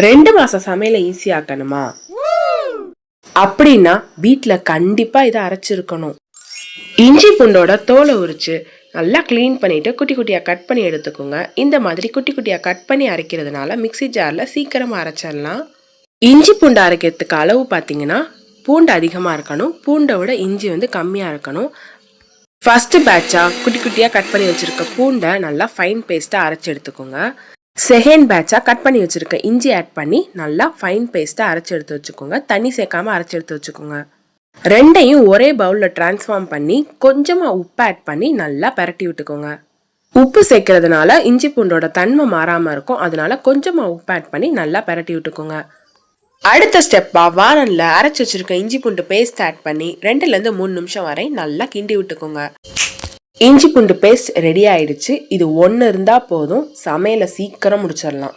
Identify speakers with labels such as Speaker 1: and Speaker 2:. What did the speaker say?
Speaker 1: 2 மாசம் சமையலை ஈஸியாக்கணுமா அப்படின்னா வீட்ல கண்டிப்பா இதை அரைச்சிருக்கணும். இஞ்சி பூண்டோட தோலை உரிச்சு நல்லா கிளீன் பண்ணிட்டு குட்டி குட்டியா கட் பண்ணி எடுத்துக்கோங்க. இந்த மாதிரி குட்டி குட்டியா கட் பண்ணி அரைக்கிறதுனால மிக்ஸி ஜார்ல சீக்கிரமா அரைச்சிடலாம். இஞ்சி பூண்டு அரைக்கிறதுக்கு அளவு பார்த்தீங்கன்னா பூண்டு அதிகமாக இருக்கணும், பூண்டை விட இஞ்சி கம்மியாக இருக்கணும். ஃபர்ஸ்ட் பேட்சா குட்டி குட்டியாக கட் பண்ணி வச்சிருக்க பூண்டை நல்லா ஃபைன் பேஸ்ட்டாக அரைச்சி எடுத்துக்கோங்க. செகண்ட் பேட்சா கட் பண்ணி வச்சிருக்க இஞ்சி ஆட் பண்ணி நல்லா ஃபைன் பேஸ்ட்டாக அரைச்சி எடுத்து வச்சுக்கோங்க. தண்ணி சேர்க்காம அரைச்சி எடுத்து வச்சுக்கோங்க. ரெண்டையும் ஒரே பவுலில் டிரான்ஸ்ஃபார்ம் பண்ணி கொஞ்சமாக உப்பு ஆட் பண்ணி நல்லா பரட்டி விட்டுக்கோங்க. உப்பு சேர்க்கறதுனால இஞ்சி பூண்டோட தன்மை மாறாமல் இருக்கும், அதனால கொஞ்சமாக உப்பு ஆட் பண்ணி நல்லா பரட்டி விட்டுக்கோங்க. அடுத்த ஸ்டெப்பா வானல்ல அரைச்சி வச்சிருக்க இஞ்சி பூண்டு பேஸ்ட் ஆட் பண்ணி 2-3 நிமிஷம் வரை நல்லா கிண்டி விட்டுக்கோங்க. இஞ்சி பூண்டு பேஸ்ட் ரெடி ஆயிடுச்சு. இது 1 இருந்தா போதும், சமையலை சீக்கிரம் முடிச்சிடலாம்.